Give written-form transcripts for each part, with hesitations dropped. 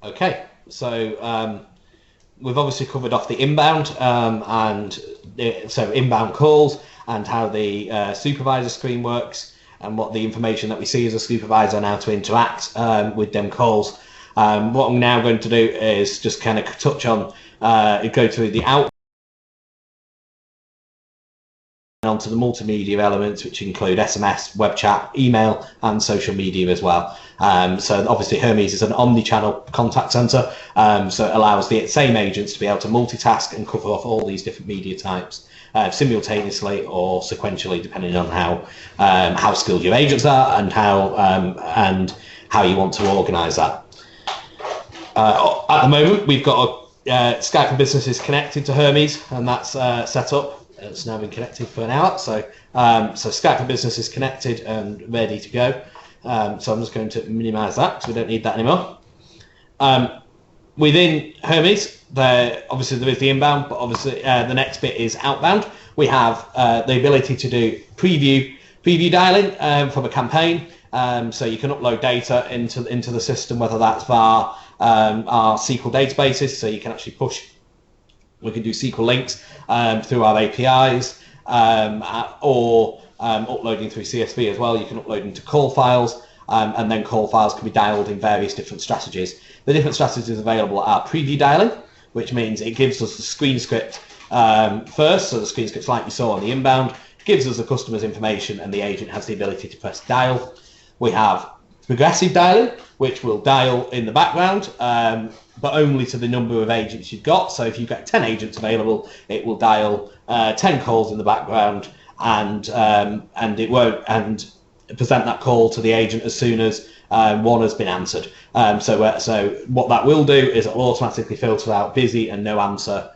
Okay, so we've obviously covered off the inbound so inbound calls and how the supervisor screen works and what the information that we see as a supervisor and how to interact with them calls. What I'm now going to do is just kind of touch on, go through the out onto the multimedia elements, which include SMS, web chat, email, and social media as well. So obviously Hermes is an omni-channel contact centre, so it allows the same agents to be able to multitask and cover off all these different media types simultaneously or sequentially, depending on how skilled your agents are and how you want to organise that. At the moment, we've got Skype for Businesses connected to Hermes, and that's set up. It's now been connected for an hour, so Skype for Business is connected and ready to go. So I'm just going to minimise that because we don't need that anymore. Within Hermes, obviously there is the inbound, but obviously the next bit is outbound. We have the ability to do preview dialing from a campaign, so you can upload data into the system, whether that's via our SQL databases, so you can actually we can do SQL links through our APIs, or uploading through CSV as well. You can upload into call files, and then call files can be dialed in various different strategies. The different strategies available are preview dialing, which means it gives us the screen script first, so the screen scripts like you saw on the inbound, gives us the customer's information and the agent has the ability to press dial. We have progressive dialing, which will dial in the background, but only to the number of agents you've got. So if you've got 10 agents available, it will dial 10 calls in the background, and it won't present that call to the agent as soon as one has been answered. So what that will do is it'll automatically filter out busy and no answer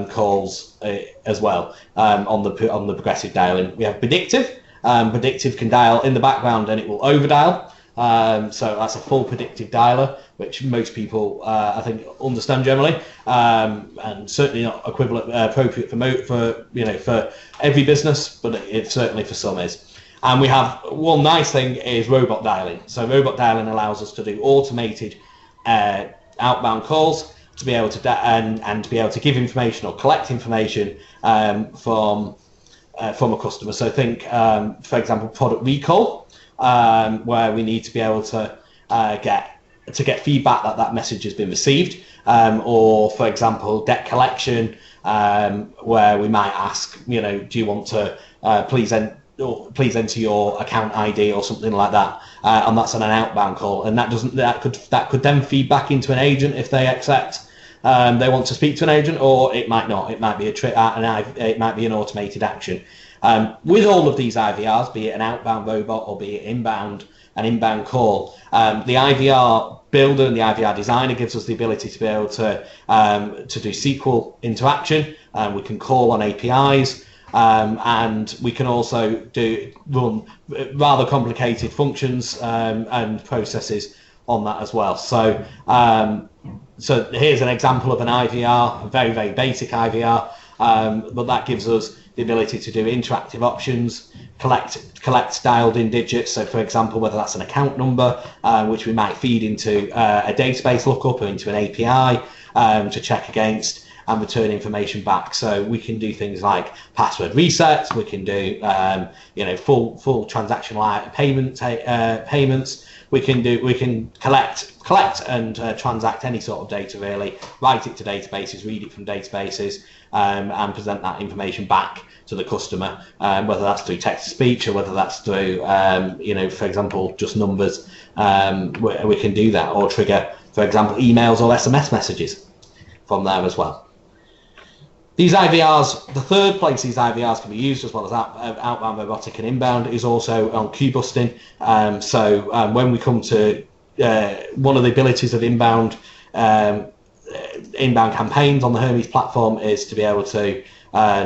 calls as well on the progressive dialing. We have predictive. Predictive can dial in the background and it will overdial. So that's a full predictive dialer, which most people I think understand generally, and certainly not appropriate for every business, but it certainly for some is. And we have one nice thing is robot dialing. So robot dialing allows us to do automated outbound calls to be able to and to be able to give information or collect information from a customer. So think, for example, product recall, where we need to be able to get feedback that message has been received, or for example, debt collection, where we might ask, do you want to please enter your account ID or something like that, and that's on an outbound call, and that could then feed back into an agent if they accept they want to speak to an agent, or it might not. It might be it might be an automated action. With all of these IVRs, be it an outbound robot or be it an inbound call, the IVR builder and the IVR designer gives us the ability to be able to do SQL interaction. We can call on APIs, and we can also run rather complicated functions and processes on that as well. So here's an example of an IVR, a very, very basic IVR, but that gives us the ability to do interactive options, collect dialed in digits. So for example, whether that's an account number, which we might feed into a database lookup or into an API to check against and return information back. So we can do things like password resets, we can do full transaction payments. We can collect and transact any sort of data, really, write it to databases, read it from databases, and present that information back to the customer, whether that's through text-to-speech or whether that's through, for example, just numbers. We can do that, or trigger, for example, emails or SMS messages from there as well. These IVRs, the third place these IVRs can be used, as well as outbound robotic and inbound, is also on queue busting. So when we come to one of the abilities of inbound campaigns on the Hermes platform is to be able to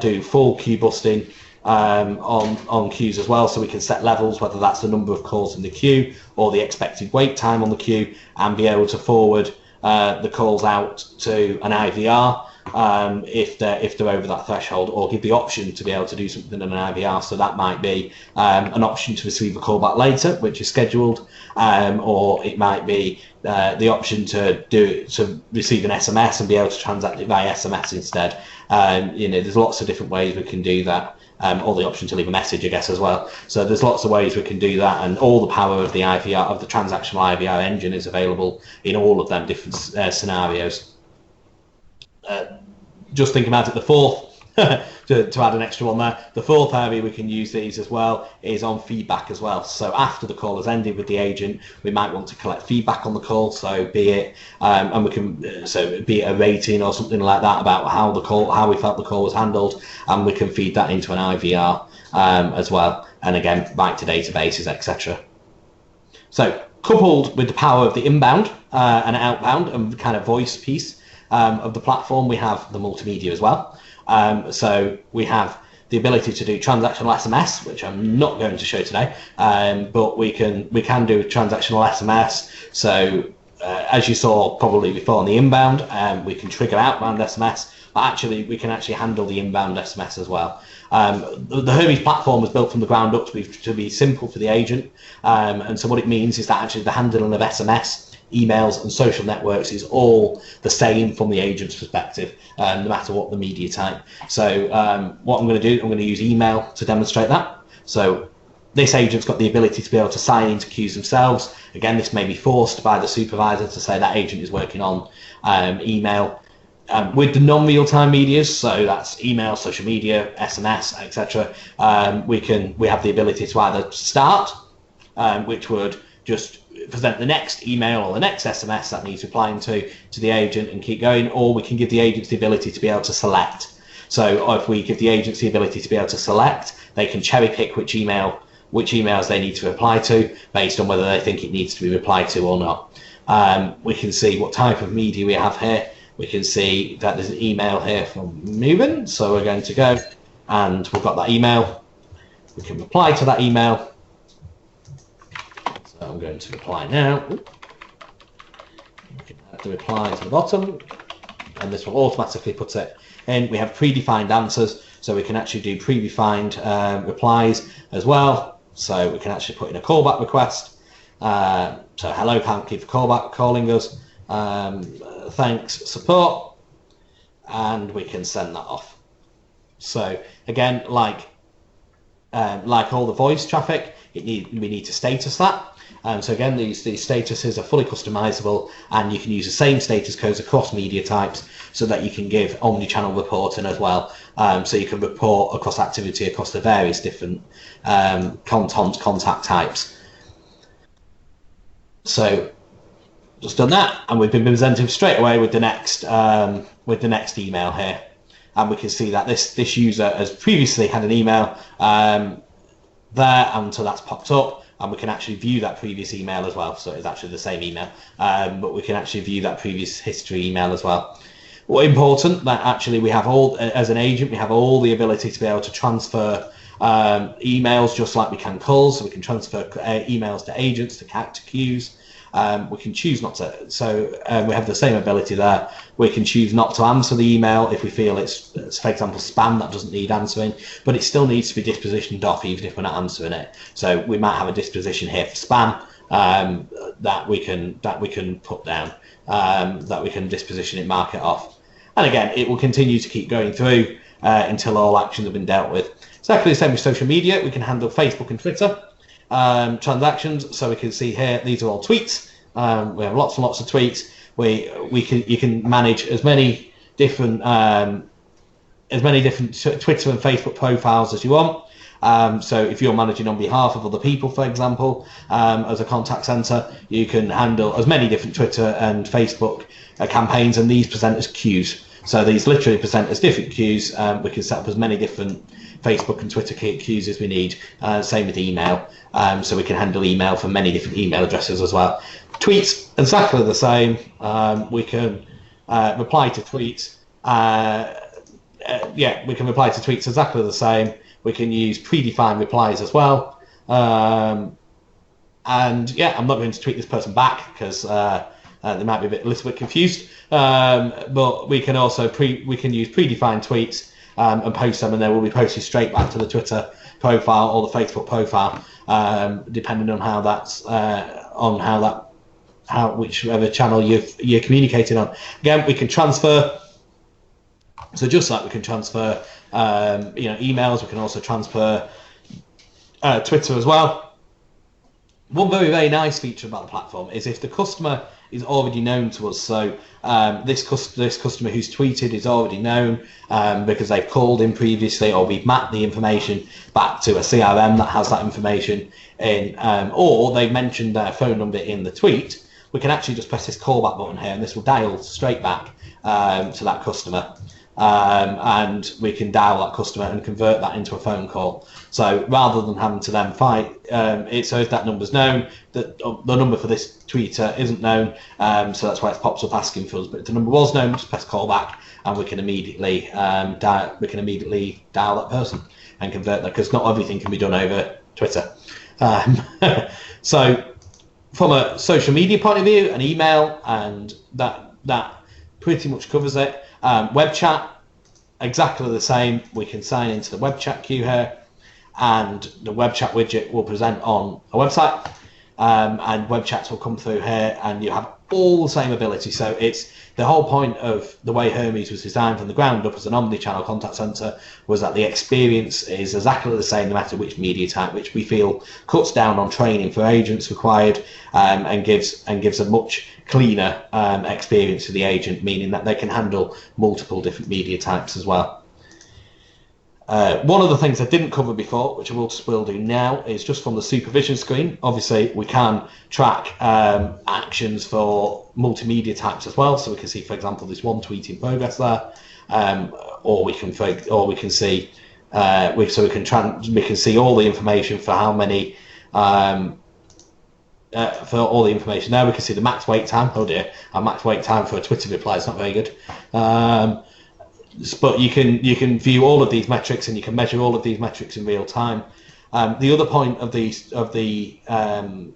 do full queue busting on queues as well. So we can set levels, whether that's the number of calls in the queue or the expected wait time on the queue, and be able to forward the calls out to an IVR. if they're over that threshold, or give the option to be able to do something in an IVR. So that might be an option to receive a call back later, which is scheduled, or it might be the option to receive an SMS and be able to transact it via SMS instead. There's lots of different ways we can do that. Or the option to leave a message, I guess, as well. So there's lots of ways we can do that, and all the power of the IVR, of the transactional IVR engine, is available in all of them different scenarios. Just thinking about it, the fourth, to add an extra one there, the fourth area we can use these as well is on feedback as well. So after the call has ended with the agent, we might want to collect feedback on the call. So be it, and we can, so be it a rating or something like that about how we felt the call was handled, and we can feed that into an IVR as well. And again, back to databases, etc. So coupled with the power of the inbound and outbound and kind of voice piece of the platform, we have the multimedia as well. So we have the ability to do transactional SMS, which I'm not going to show today, but we can do transactional SMS. So as you saw probably before on the inbound, we can trigger outbound SMS, but actually we can handle the inbound SMS as well. The Hermes platform was built from the ground up to be simple for the agent, and so what it means is that actually the handling of SMS, emails and social networks is all the same from the agent's perspective, no matter what the media type. So what I'm going to do, I'm going to use email to demonstrate that. So this agent's got the ability to be able to sign into queues themselves. Again, this may be forced by the supervisor to say that agent is working on email. With the non-real-time medias, so that's email, social media, SMS, etc., we have the ability to either start, which would just present the next email or the next SMS that needs replying to the agent and keep going, or we can give the agents the ability to be able to select. So if we give the agents the ability to be able to select, they can cherry pick which emails they need to reply to based on whether they think it needs to be replied to or not. We can see what type of media we have here. We can see that there's an email here from Movin, so we're going to go, and we've got that email. We can reply to that email. So I'm going to reply now. We can add the reply to the bottom, and this will automatically put it in. We have predefined answers, so we can actually do predefined replies as well. So we can actually put in a callback request. So hello, thank you for calling us. Thanks, support, and we can send that off. So again, like all the voice traffic, we need to status that. So again, these statuses are fully customizable, and you can use the same status codes across media types so that you can give omnichannel reporting as well. So you can report across activity across the various different contact types. So just done that, and we've been presented straight away with the next email here, and we can see that this user has previously had an email there, and so that's popped up, and we can actually view that previous email as well. So it's actually the same email, but we can actually view that previous history email as well. What important that actually we have all, as an agent, we have all the ability to be able to transfer emails just like we can calls. So we can transfer emails to agents, to queues. We can choose not to, so we have the same ability there. We can choose not to answer the email if we feel it's, for example, spam that doesn't need answering, but it still needs to be dispositioned off even if we're not answering it. So we might have a disposition here for spam that we can put down, that we can disposition it, mark it off. And again, it will continue to keep going through until all actions have been dealt with. Exactly the same with social media. We can handle Facebook and Twitter transactions, so we can see here these are all tweets. We have lots and lots of tweets. You can manage as many different Twitter and Facebook profiles as you want. So if you're managing on behalf of other people, for example, as a contact center, you can handle as many different Twitter and Facebook campaigns, and these present as queues. So these literally present as different queues. We can set up as many different Facebook and Twitter queues as we need. Same with email. So we can handle email from many different email addresses as well. Tweets, exactly the same. We can reply to tweets. We can reply to tweets exactly the same. We can use predefined replies as well. And yeah, I'm not going to tweet this person back because they might be a little bit confused. But we can also use predefined tweets and post them, and they will be posted straight back to the Twitter profile or the Facebook profile, depending on whichever channel you're communicating on. Again, we can transfer. So just like we can transfer, emails, we can also transfer Twitter as well. One very, very nice feature about the platform is if the customer is already known to us. So this customer who's tweeted is already known because they've called in previously, or we've mapped the information back to a CRM that has that information in, or they've mentioned their phone number in the tweet. We can actually just press this callback button here, and this will dial straight back to that customer. And we can dial that customer and convert that into a phone call. So rather than having to then fight, so if that number's known, that the number for this tweeter isn't known, so that's why it pops up asking for us. But if the number was known, just press call back, and we can immediately dial that person and convert that, because not everything can be done over Twitter. So from a social media point of view, an email, and that pretty much covers it. Web chat, exactly the same. We can sign into the web chat queue here, and the web chat widget will present on a website, and web chats will come through here, and you have all the same ability. So it's the whole point of the way Hermes was designed from the ground up as an omnichannel contact center, was that the experience is exactly the same no matter which media type, which we feel cuts down on training for agents required, and gives a much cleaner experience to the agent, meaning that they can handle multiple different media types as well. One of the things I didn't cover before, which I will do now, is just from the supervision screen. Obviously, we can track actions for multimedia types as well. So we can see, for example, there's one tweet in progress there, or we can see we can see all the information for how many. For all the information there, we can see the max wait time. Oh dear, our max wait time for a Twitter reply is not very good. But you can view all of these metrics, and you can measure all of these metrics in real time. The other point of the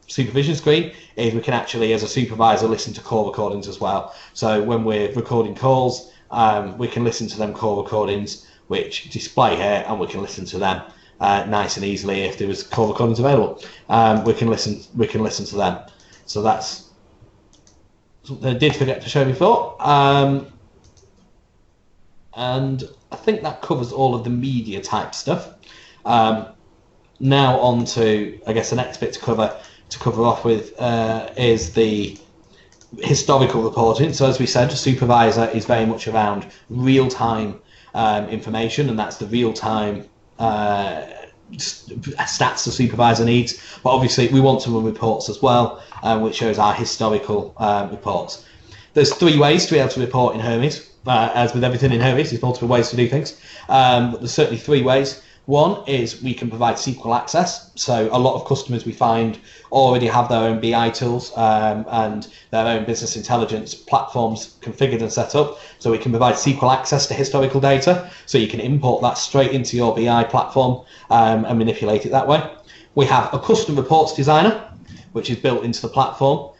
supervision screen is we can actually, as a supervisor, listen to call recordings as well. So when we're recording calls, we can listen to them call recordings, which display here, and we can listen to them nice and easily. If there was call recordings available, we can listen to them. So that's something I did forget to show before. And I think that covers all of the media type stuff. Now on to, I guess, the next bit to cover off with is the historical reporting. So as we said, supervisor is very much around real-time information, and that's the real-time stats the supervisor needs. But obviously we want to run reports as well, which shows our historical reports. There's 3 ways to be able to report in Hermes. As with everything in Hermes, there's multiple ways to do things, but there's certainly 3 ways. One is we can provide SQL access. So a lot of customers we find already have their own BI tools and their own business intelligence platforms configured and set up. So we can provide SQL access to historical data. So you can import that straight into your BI platform and manipulate it that way. We have a custom reports designer, which is built into the platform,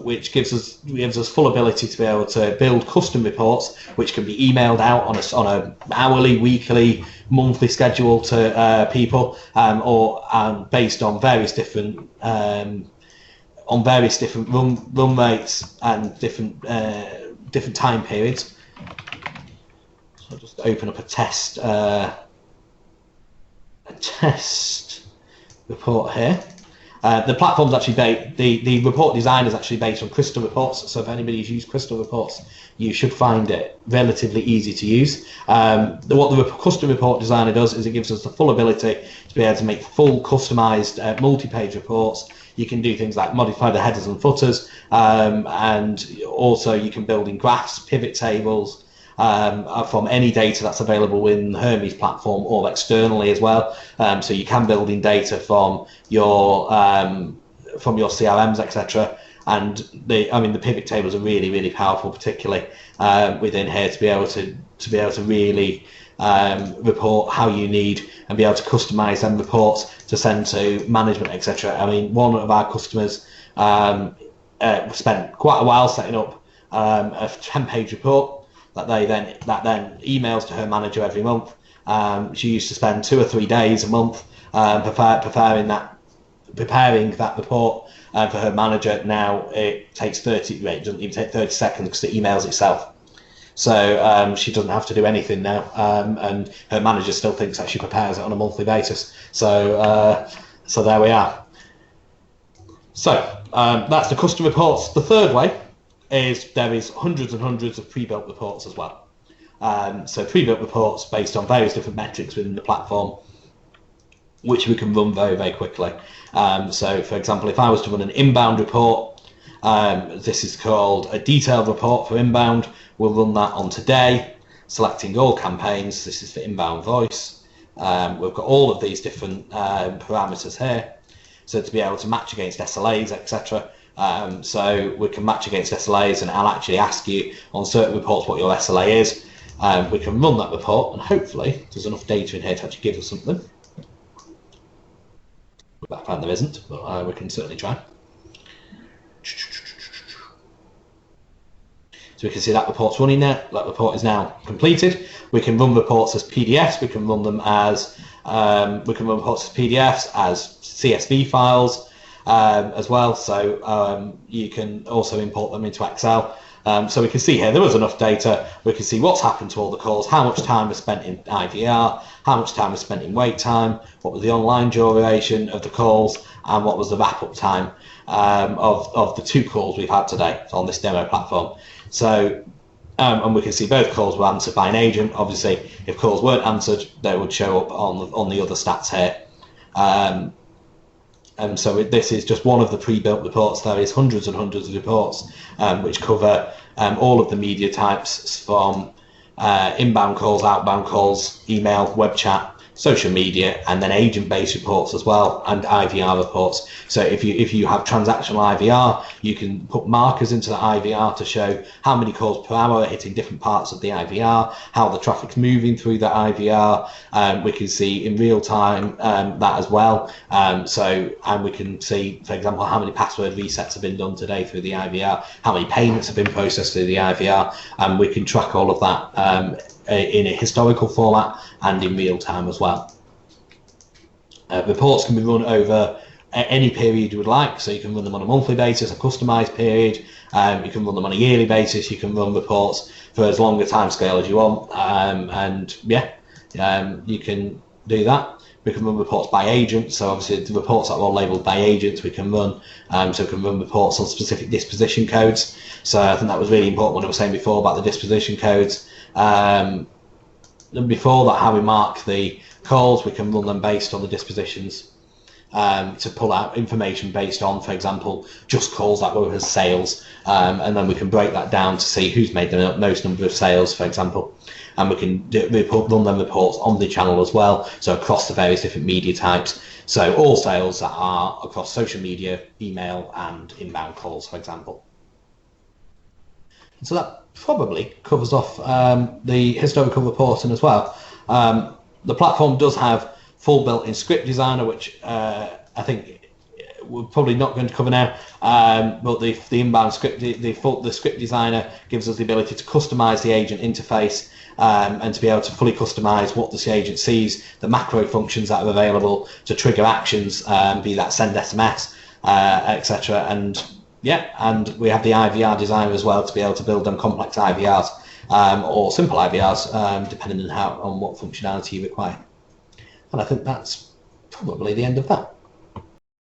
which gives us full ability to be able to build custom reports, which can be emailed out on a hourly, weekly, monthly schedule to people, or based on various different run rates and different time periods. So I'll just open up a test report here. The platform's actually the report design is actually based on Crystal Reports. So if anybody's used Crystal Reports, you should find it relatively easy to use. What the custom report designer does is it gives us the full ability to be able to make full customized multi-page reports. You can do things like modify the headers and footers, and also you can build in graphs, pivot tables, from any data that's available in the Hermes platform or externally as well. So you can build in data from your CRMs, etc. And the pivot tables are really, really powerful, particularly within here, to be able to really report how you need and be able to customize them reports to send to management, etc. I mean, one of our customers spent quite a while setting up a 10-page report that then emails to her manager every month. She used to spend 2 or 3 days a month preparing that report for her manager. Now it takes it doesn't even take 30 seconds because it emails itself. So she doesn't have to do anything now, and her manager still thinks that she prepares it on a monthly basis. So so there we are. So that's the custom reports. The third way is there is hundreds and hundreds of pre-built reports as well. So pre-built reports based on various different metrics within the platform, which we can run very, very quickly. So for example, if I was to run an inbound report, this is called a detailed report for inbound. We'll run that on today, selecting all campaigns. This is for inbound voice. We've got all of these different parameters here. So to be able to match against SLAs, etc. So we can match against SLAs, and I'll actually ask you on certain reports what your SLA is. We can run that report, and hopefully there's enough data in here to actually give us something. I find there isn't, but we can certainly try. So we can see that report's running there. That report is now completed. We can run reports as PDFs. We can run them as reports as PDFs, as CSV files as well. So you can also import them into Excel. So we can see here there was enough data. We can see what's happened to all the calls, how much time was spent in IVR, how much time was spent in wait time, what was the online duration of the calls, and what was the wrap-up time of the 2 calls we've had today on this demo platform. So, and we can see both calls were answered by an agent. Obviously, if calls weren't answered, they would show up on the other stats here. And so this is just one of the pre-built reports. There is hundreds and hundreds of reports which cover all of the media types, from inbound calls, outbound calls, email, web chat, social media, and then agent-based reports as well, and IVR reports. So if you have transactional IVR, you can put markers into the IVR to show how many calls per hour are hitting different parts of the IVR, how the traffic's moving through the IVR. We can see in real time that as well. And we can see, for example, how many password resets have been done today through the IVR, how many payments have been processed through the IVR, and we can track all of that in a historical format and in real time as well. Reports can be run over any period you would like, so you can run them on a monthly basis, a customized period, you can run them on a yearly basis, you can run reports for as long a time scale as you want, and yeah, you can do that. We can run reports by agent, so obviously the reports that are all labelled by agents we can run, so we can run reports on specific disposition codes. So I think that was really important when I was saying before about the disposition codes. Before that, how we mark the calls, we can run them based on the dispositions to pull out information based on, for example, just calls that were as sales, and then we can break that down to see who's made the most number of sales, for example, and we can run them reports Omnichannel as well, so across the various different media types, so all sales that are across social media, email, and inbound calls, for example. So that probably covers off the historical reporting as well. The platform does have full built-in script designer, which I think we're probably not going to cover now. But the inbound script, the script designer gives us the ability to customize the agent interface and to be able to fully customize what the agent sees, the macro functions that are available to trigger actions, be that send SMS, etc. And yeah, and we have the IVR designer as well to be able to build them complex IVRs or simple IVRs, depending on what functionality you require. And I think that's probably the end of that.